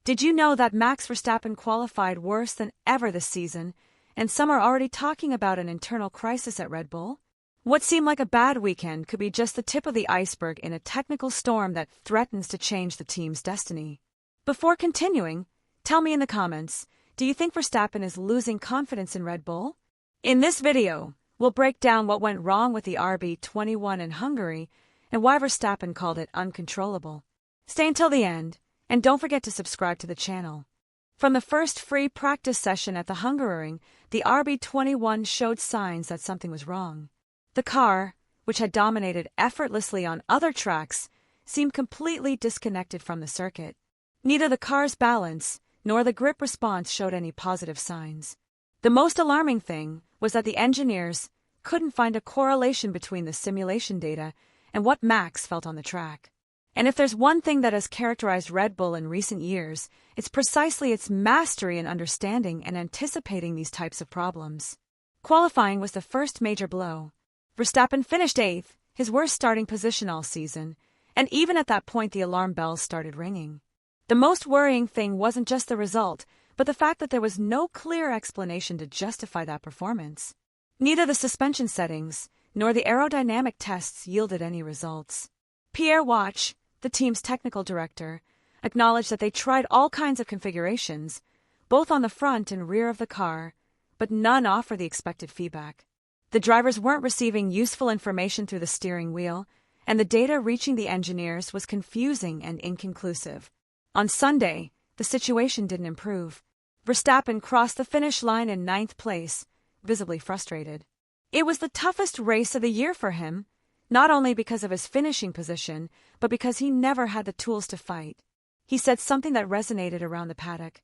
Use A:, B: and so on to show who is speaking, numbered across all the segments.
A: Did you know that Max Verstappen qualified worse than ever this season, and some are already talking about an internal crisis at Red Bull? What seemed like a bad weekend could be just the tip of the iceberg in a technical storm that threatens to change the team's destiny. Before continuing, tell me in the comments, do you think Verstappen is losing confidence in Red Bull? In this video, we'll break down what went wrong with the RB21 in Hungary and why Verstappen called it uncontrollable. Stay until the end, and don't forget to subscribe to the channel. From the first free practice session at the Hungaroring, the RB21 showed signs that something was wrong. The car, which had dominated effortlessly on other tracks, seemed completely disconnected from the circuit. Neither the car's balance nor the grip response showed any positive signs. The most alarming thing was that the engineers couldn't find a correlation between the simulation data and what Max felt on the track. And if there's one thing that has characterized Red Bull in recent years, it's precisely its mastery in understanding and anticipating these types of problems. Qualifying was the first major blow. Verstappen finished 8th, his worst starting position all season, and even at that point the alarm bells started ringing. The most worrying thing wasn't just the result, but the fact that there was no clear explanation to justify that performance. Neither the suspension settings nor the aerodynamic tests yielded any results. Pierre Watch, the team's technical director, acknowledged that they tried all kinds of configurations, both on the front and rear of the car, but none offered the expected feedback. The drivers weren't receiving useful information through the steering wheel, and the data reaching the engineers was confusing and inconclusive. On Sunday, the situation didn't improve. Verstappen crossed the finish line in 9th place, visibly frustrated. It was the toughest race of the year for him, not only because of his finishing position, but because he never had the tools to fight. He said something that resonated around the paddock.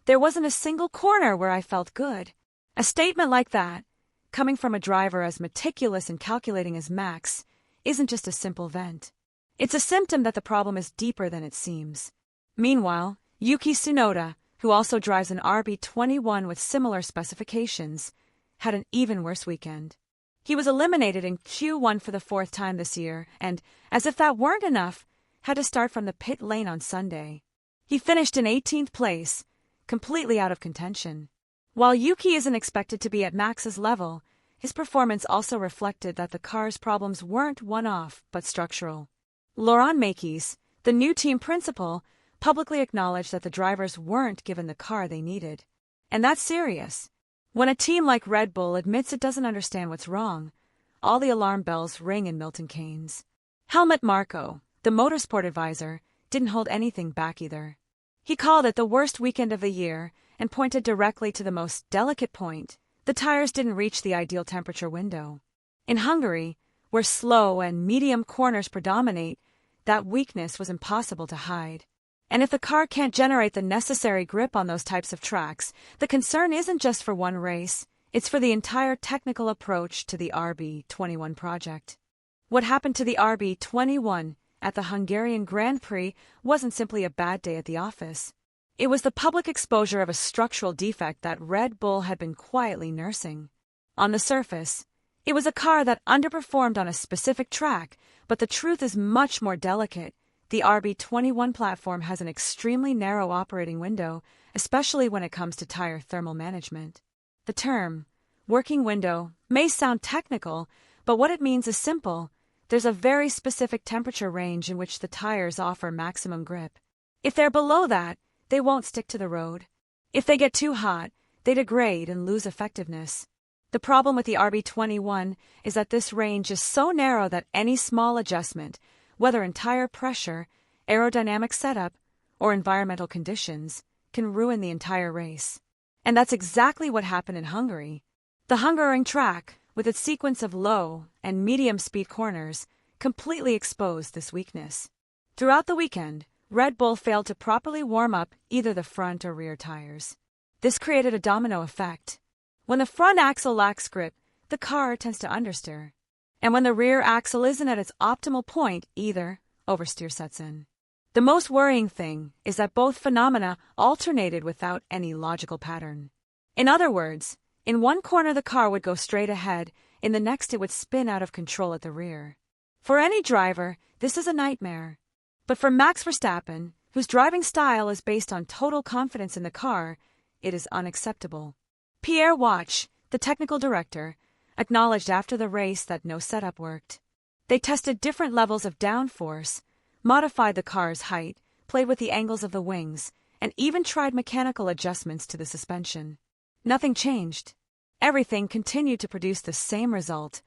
A: "There wasn't a single corner where I felt good." A statement like that, coming from a driver as meticulous and calculating as Max, isn't just a simple vent. It's a symptom that the problem is deeper than it seems. Meanwhile, Yuki Tsunoda, who also drives an RB21 with similar specifications, had an even worse weekend. He was eliminated in Q1 for the 4th time this year and, as if that weren't enough, had to start from the pit lane on Sunday. He finished in 18th place, completely out of contention. While Yuki isn't expected to be at Max's level, his performance also reflected that the car's problems weren't one-off but structural. Laurent Mekies, the new team principal, publicly acknowledged that the drivers weren't given the car they needed. And that's serious. When a team like Red Bull admits it doesn't understand what's wrong, all the alarm bells ring in Milton Keynes. Helmut Marko, the motorsport advisor, didn't hold anything back either. He called it the worst weekend of the year and pointed directly to the most delicate point: the tires didn't reach the ideal temperature window. In Hungary, where slow and medium corners predominate, that weakness was impossible to hide. And if the car can't generate the necessary grip on those types of tracks, the concern isn't just for one race, it's for the entire technical approach to the RB21 project. What happened to the RB21 at the Hungarian Grand Prix wasn't simply a bad day at the office. It was the public exposure of a structural defect that Red Bull had been quietly nursing. On the surface, it was a car that underperformed on a specific track, but the truth is much more delicate. The RB21 platform has an extremely narrow operating window, especially when it comes to tire thermal management. The term, working window, may sound technical, but what it means is simple. There's a very specific temperature range in which the tires offer maximum grip. If they're below that, they won't stick to the road. If they get too hot, they degrade and lose effectiveness. The problem with the RB21 is that this range is so narrow that any small adjustment, whether in tire pressure, aerodynamic setup, or environmental conditions, can ruin the entire race. And that's exactly what happened in Hungary. The Hungaroring track, with its sequence of low and medium speed corners, completely exposed this weakness. Throughout the weekend, Red Bull failed to properly warm up either the front or rear tires. This created a domino effect. When the front axle lacks grip, the car tends to understeer. And when the rear axle isn't at its optimal point either, oversteer sets in. The most worrying thing is that both phenomena alternated without any logical pattern. In other words, in one corner the car would go straight ahead, in the next it would spin out of control at the rear. For any driver, this is a nightmare. But for Max Verstappen, whose driving style is based on total confidence in the car, it is unacceptable. Pierre Watch, the technical director, acknowledged after the race that no setup worked. They tested different levels of downforce, modified the car's height, played with the angles of the wings, and even tried mechanical adjustments to the suspension. Nothing changed. Everything continued to produce the same result: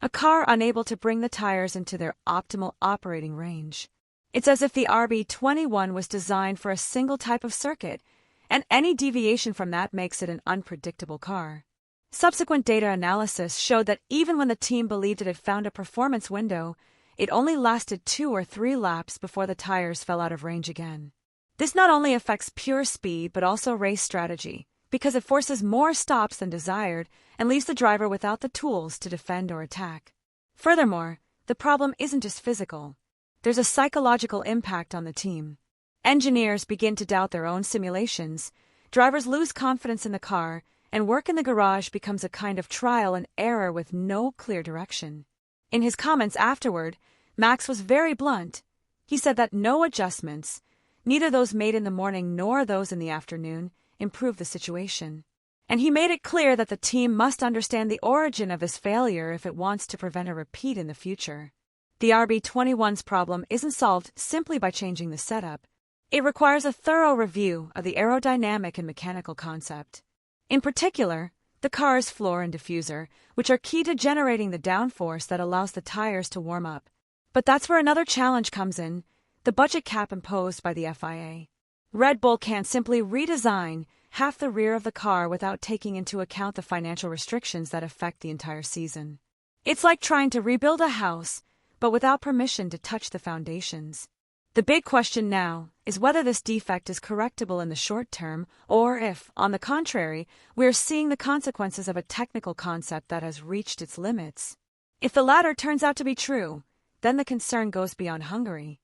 A: a car unable to bring the tires into their optimal operating range. It's as if the RB21 was designed for a single type of circuit, and any deviation from that makes it an unpredictable car. Subsequent data analysis showed that even when the team believed it had found a performance window, it only lasted 2 or 3 laps before the tires fell out of range again. This not only affects pure speed but also race strategy, because it forces more stops than desired and leaves the driver without the tools to defend or attack. Furthermore, the problem isn't just physical. There's a psychological impact on the team. Engineers begin to doubt their own simulations, drivers lose confidence in the car, and work in the garage becomes a kind of trial and error with no clear direction. In his comments afterward, Max was very blunt. He said that no adjustments, neither those made in the morning nor those in the afternoon, improved the situation. And he made it clear that the team must understand the origin of this failure if it wants to prevent a repeat in the future. The RB21's problem isn't solved simply by changing the setup. It requires a thorough review of the aerodynamic and mechanical concept. In particular, the car's floor and diffuser, which are key to generating the downforce that allows the tires to warm up. But that's where another challenge comes in: the budget cap imposed by the FIA. Red Bull can't simply redesign half the rear of the car without taking into account the financial restrictions that affect the entire season. It's like trying to rebuild a house, but without permission to touch the foundations. The big question now is whether this defect is correctable in the short term, or if, on the contrary, we are seeing the consequences of a technical concept that has reached its limits. If the latter turns out to be true, then the concern goes beyond Hungary.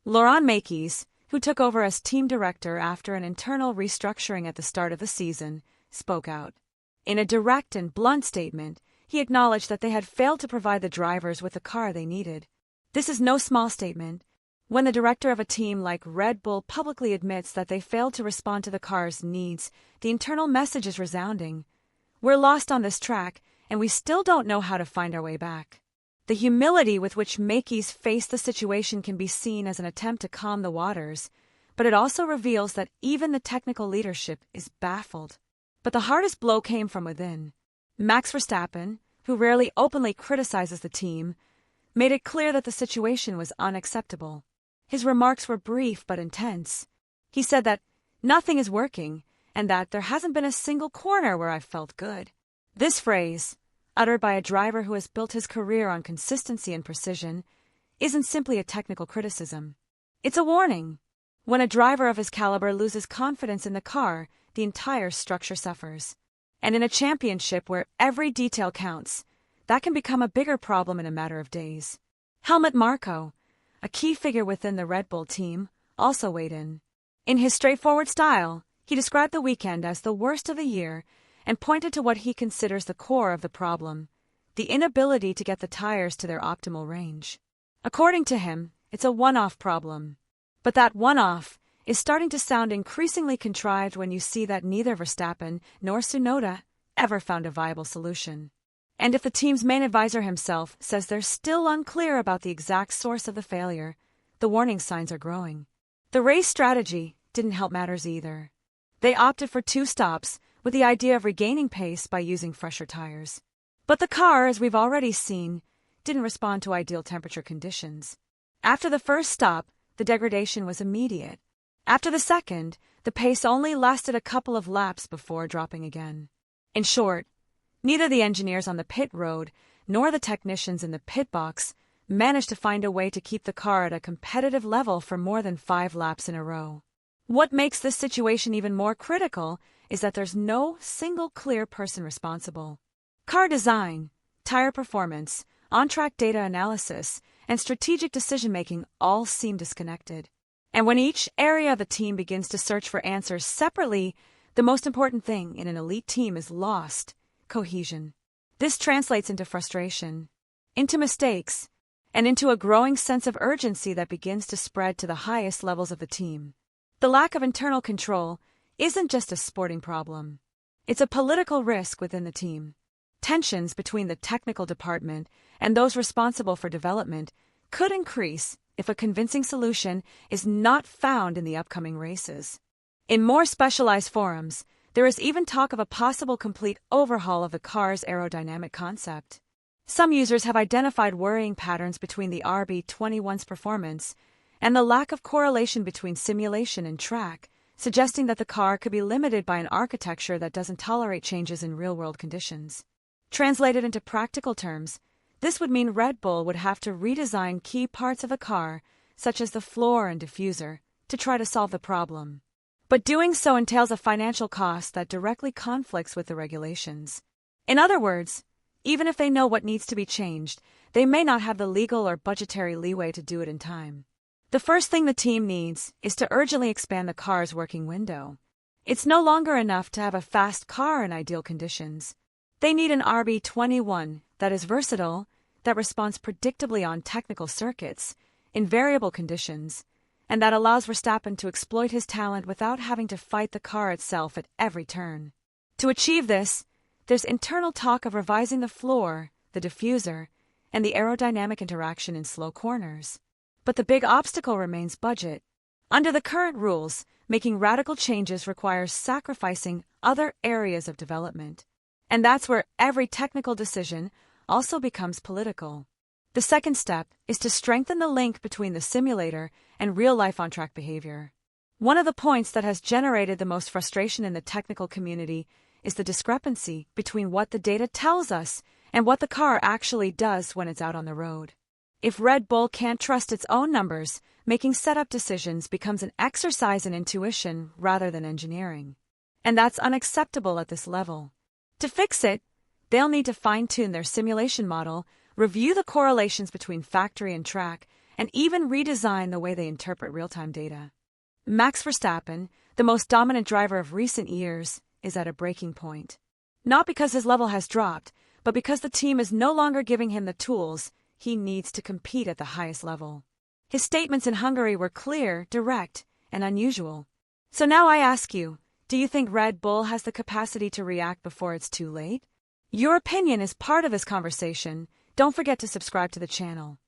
A: Laurent Mekies, who took over as team director after an internal restructuring at the start of the season, spoke out. In a direct and blunt statement, he acknowledged that they had failed to provide the drivers with the car they needed. This is no small statement. When the director of a team like Red Bull publicly admits that they failed to respond to the car's needs, the internal message is resounding: we're lost on this track, and we still don't know how to find our way back. The humility with which Mekies faced the situation can be seen as an attempt to calm the waters, but it also reveals that even the technical leadership is baffled. But the hardest blow came from within. Max Verstappen, who rarely openly criticizes the team, made it clear that the situation was unacceptable. His remarks were brief but intense. He said that nothing is working and that there hasn't been a single corner where I've felt good. This phrase, uttered by a driver who has built his career on consistency and precision, isn't simply a technical criticism. It's a warning. When a driver of his caliber loses confidence in the car, the entire structure suffers. And in a championship where every detail counts, that can become a bigger problem in a matter of days. Helmut Marko, a key figure within the Red Bull team, also weighed in. In his straightforward style, he described the weekend as the worst of the year and pointed to what he considers the core of the problem: the inability to get the tires to their optimal range. According to him, it's a one-off problem. But that one-off is starting to sound increasingly contrived when you see that neither Verstappen nor Tsunoda ever found a viable solution. And if the team's main advisor himself says they're still unclear about the exact source of the failure, the warning signs are growing. The race strategy didn't help matters either. They opted for 2 stops, with the idea of regaining pace by using fresher tires. But the car, as we've already seen, didn't respond to ideal temperature conditions. After the first stop, the degradation was immediate. After the second, the pace only lasted a couple of laps before dropping again. In short, neither the engineers on the pit road nor the technicians in the pit box managed to find a way to keep the car at a competitive level for more than 5 laps in a row. What makes this situation even more critical is that there's no single clear person responsible. Car design, tire performance, on-track data analysis, and strategic decision-making all seem disconnected. And when each area of the team begins to search for answers separately, the most important thing in an elite team is lost: cohesion. This translates into frustration, into mistakes, and into a growing sense of urgency that begins to spread to the highest levels of the team. The lack of internal control isn't just a sporting problem. It's a political risk within the team. Tensions between the technical department and those responsible for development could increase if a convincing solution is not found in the upcoming races. In more specialized forums, there is even talk of a possible complete overhaul of the car's aerodynamic concept. Some users have identified worrying patterns between the RB21's performance and the lack of correlation between simulation and track, suggesting that the car could be limited by an architecture that doesn't tolerate changes in real-world conditions. Translated into practical terms, this would mean Red Bull would have to redesign key parts of the car, such as the floor and diffuser, to try to solve the problem. But doing so entails a financial cost that directly conflicts with the regulations. In other words, even if they know what needs to be changed, they may not have the legal or budgetary leeway to do it in time. The first thing the team needs is to urgently expand the car's working window. It's no longer enough to have a fast car in ideal conditions. They need an RB21 that is versatile, that responds predictably on technical circuits, in variable conditions, and that allows Verstappen to exploit his talent without having to fight the car itself at every turn. To achieve this, there's internal talk of revising the floor, the diffuser, and the aerodynamic interaction in slow corners. But the big obstacle remains budget. Under the current rules, making radical changes requires sacrificing other areas of development. And that's where every technical decision also becomes political. The second step is to strengthen the link between the simulator and real-life on-track behavior. One of the points that has generated the most frustration in the technical community is the discrepancy between what the data tells us and what the car actually does when it's out on the road. If Red Bull can't trust its own numbers, making setup decisions becomes an exercise in intuition rather than engineering. And that's unacceptable at this level. To fix it, they'll need to fine-tune their simulation model, review the correlations between factory and track, and even redesign the way they interpret real-time data. Max Verstappen, the most dominant driver of recent years, is at a breaking point. Not because his level has dropped, but because the team is no longer giving him the tools he needs to compete at the highest level. His statements in Hungary were clear, direct, and unusual. So now I ask you, do you think Red Bull has the capacity to react before it's too late? Your opinion is part of this conversation. Don't forget to subscribe to the channel.